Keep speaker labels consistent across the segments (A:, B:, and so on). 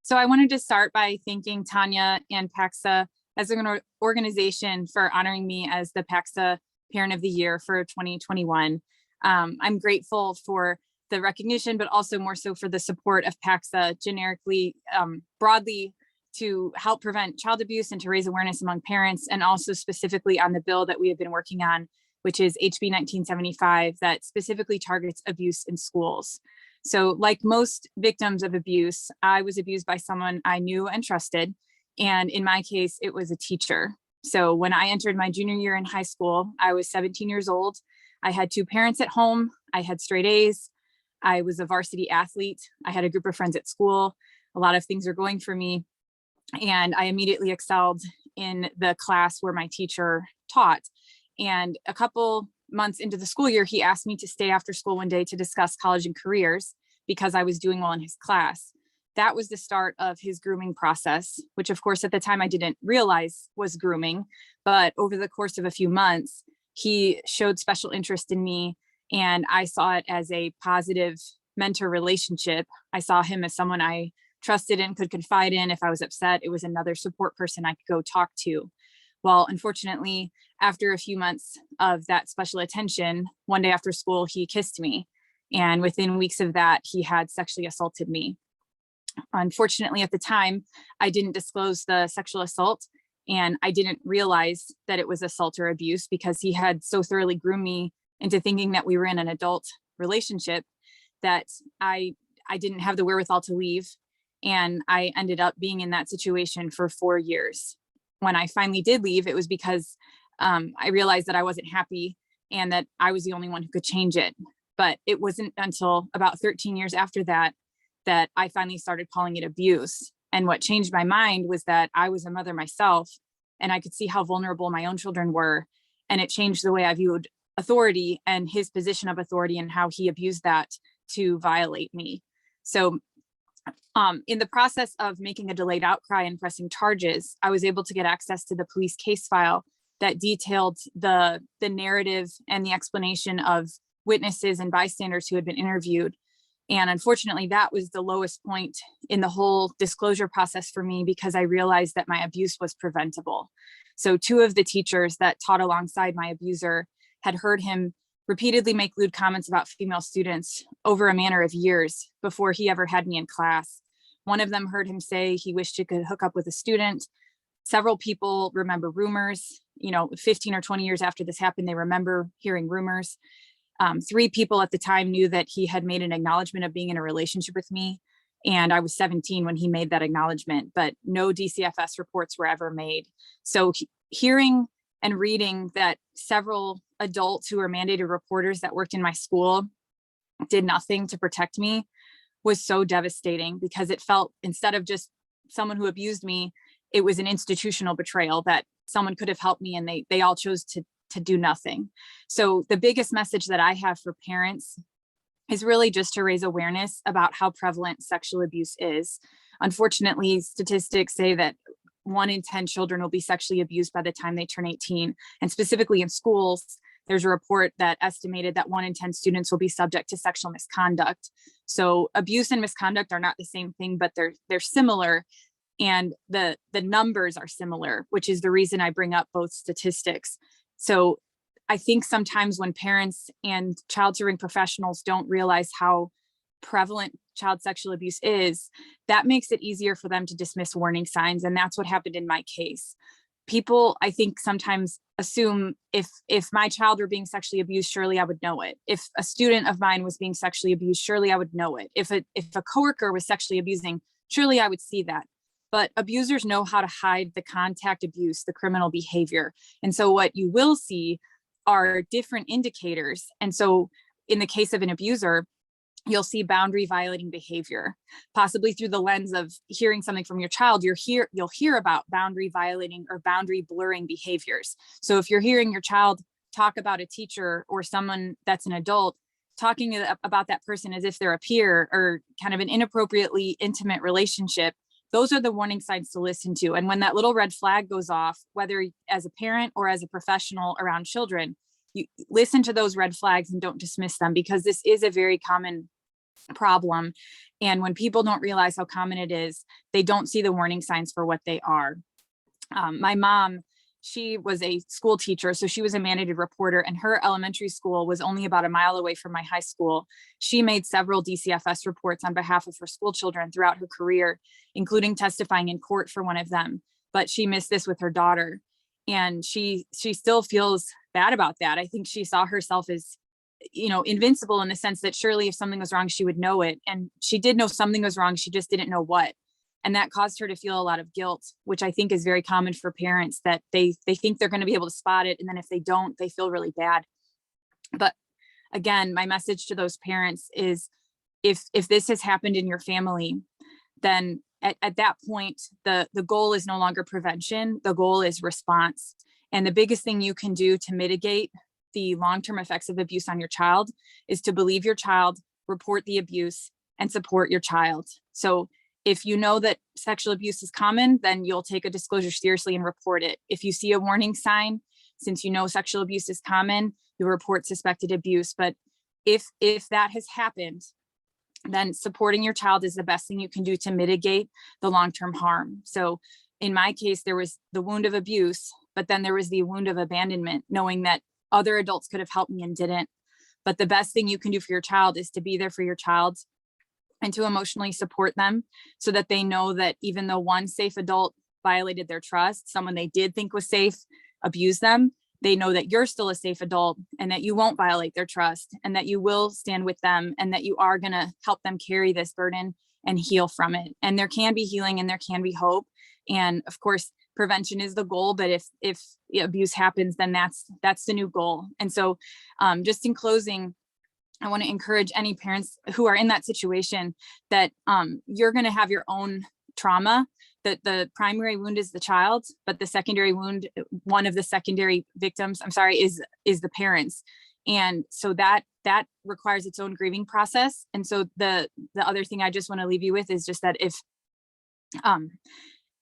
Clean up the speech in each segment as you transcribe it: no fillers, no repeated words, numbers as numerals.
A: So I wanted to start by thanking Tanya and PAXA as an organization for honoring me as the PAXA Parent of the Year for 2021. I'm grateful for the recognition, but also more so for the support of PAXA generically, broadly, to help prevent child abuse and to raise awareness among parents, and also specifically on the bill that we have been working on, which is HB 1975, that specifically targets abuse in schools. So like most victims of abuse, I was abused by someone I knew and trusted. And in my case, it was a teacher. So when I entered my junior year in high school, I was 17 years old. I had two parents at home. I had straight A's. I was a varsity athlete. I had a group of friends at school. A lot of things were going for me. And I immediately excelled in the class where my teacher taught. And a couple months into the school year, he asked me to stay after school one day to discuss college and careers because I was doing well in his class. That was the start of his grooming process, which of course at the time I didn't realize was grooming, but over the course of a few months, he showed special interest in me, and I saw it as a positive mentor relationship. I saw him as someone I trusted and could confide in. If I was upset, it was another support person I could go talk to. Well, unfortunately, after a few months of that special attention, one day after school, he kissed me. And within weeks of that, he had sexually assaulted me. Unfortunately, at the time, I didn't disclose the sexual assault, and I didn't realize that it was assault or abuse because he had so thoroughly groomed me into thinking that we were in an adult relationship that I didn't have the wherewithal to leave. And I ended up being in that situation for 4 years. When I finally did leave, it was because I realized that I wasn't happy and that I was the only one who could change it. But it wasn't until about 13 years after that that I finally started calling it abuse. And what changed my mind was that I was a mother myself, and I could see how vulnerable my own children were. And it changed the way I viewed authority and his position of authority and how he abused that to violate me. So in the process of making a delayed outcry and pressing charges, I was able to get access to the police case file that detailed the narrative and the explanation of witnesses and bystanders who had been interviewed. And unfortunately, that was the lowest point in the whole disclosure process for me because I realized that my abuse was preventable. So two of the teachers that taught alongside my abuser had heard him repeatedly make lewd comments about female students over a manner of years before he ever had me in class. One of them heard him say he wished he could hook up with a student. Several people remember rumors, 15 or 20 years after this happened, they remember hearing rumors. 3 people at the time knew that he had made an acknowledgement of being in a relationship with me. And I was 17 when he made that acknowledgement, but no DCFS reports were ever made. So hearing and reading that several adults who were mandated reporters that worked in my school did nothing to protect me was so devastating because it felt, instead of just someone who abused me, it was an institutional betrayal that someone could have helped me and they all chose to do nothing. So the biggest message that I have for parents is really just to raise awareness about how prevalent sexual abuse is. Unfortunately, statistics say that 1 in 10 children will be sexually abused by the time they turn 18. And specifically in schools, there's a report that estimated that 1 in 10 students will be subject to sexual misconduct. So abuse and misconduct are not the same thing, but they're similar. And the numbers are similar, which is the reason I bring up both statistics. So I think sometimes when parents and child serving professionals don't realize how prevalent child sexual abuse is, that makes it easier for them to dismiss warning signs. And that's what happened in my case. People, I think, sometimes assume if my child were being sexually abused, surely I would know it. If a student of mine was being sexually abused, surely I would know it. If a coworker was sexually abusing, surely I would see that. But abusers know how to hide the contact abuse, the criminal behavior. And so what you will see are different indicators. And so in the case of an abuser, you'll see boundary violating behavior, possibly through the lens of hearing something from your child. You'll hear about boundary violating or boundary blurring behaviors. So if you're hearing your child talk about a teacher or someone that's an adult, talking about that person as if they're a peer or kind of an inappropriately intimate relationship, those are the warning signs to listen to. And when that little red flag goes off, whether as a parent or as a professional around children, you listen to those red flags and don't dismiss them, because this is a very common problem. And when people don't realize how common it is, they don't see the warning signs for what they are. My mom, she was a school teacher, so she was a mandated reporter, and her elementary school was only about a mile away from my high school. She made several DCFS reports on behalf of her school children throughout her career, including testifying in court for one of them. But she missed this with her daughter, and she still feels bad about that. I think she saw herself as, invincible in the sense that surely if something was wrong, she would know it. And she did know something was wrong. She just didn't know what. And that caused her to feel a lot of guilt, which I think is very common for parents, that they think they're going to be able to spot it. And then if they don't, they feel really bad. But again, my message to those parents is if this has happened in your family, then at that point, the goal is no longer prevention. The goal is response. And the biggest thing you can do to mitigate the long-term effects of abuse on your child is to believe your child, report the abuse, and support your child. So if you know that sexual abuse is common, then you'll take a disclosure seriously and report it. If you see a warning sign, since you know sexual abuse is common, you'll report suspected abuse. But if that has happened, then supporting your child is the best thing you can do to mitigate the long-term harm. So in my case, there was the wound of abuse, but then there was the wound of abandonment, knowing that other adults could have helped me and didn't. But the best thing you can do for your child is to be there for your child and to emotionally support them so that they know that even though one safe adult violated their trust, someone they did think was safe abused them, they know that you're still a safe adult and that you won't violate their trust and that you will stand with them and that you are going to help them carry this burden and heal from it. And there can be healing and there can be hope. And of course, prevention is the goal, but if abuse happens, then that's the new goal. And so just in closing, I want to encourage any parents who are in that situation that you're going to have your own trauma, that the primary wound is the child, but the secondary wound, one of the secondary victims, is the parents. And so that requires its own grieving process. And so the other thing I just want to leave you with is just that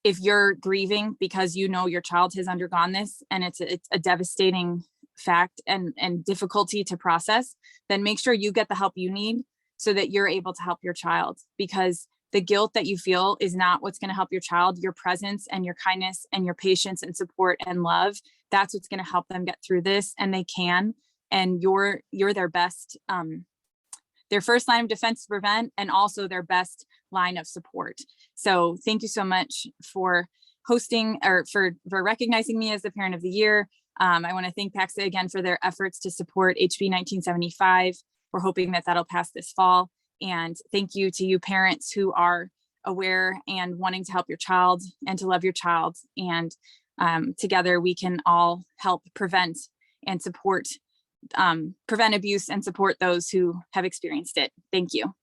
A: if you're grieving because you know your child has undergone this and it's a devastating fact and difficulty to process, then make sure you get the help you need so that you're able to help your child, because the guilt that you feel is not what's going to help your child. Your presence and your kindness and your patience and support and love, that's what's going to help them get through this, and they can. And you're their best, their first line of defense to prevent, and also their best line of support. So thank you so much for hosting or for recognizing me as the Parent of the Year. I want to thank PAXA again for their efforts to support HB 1975. We're hoping that that'll pass this fall. And thank you to you parents who are aware and wanting to help your child and to love your child. And together we can all help prevent and support, prevent abuse and support those who have experienced it. Thank you.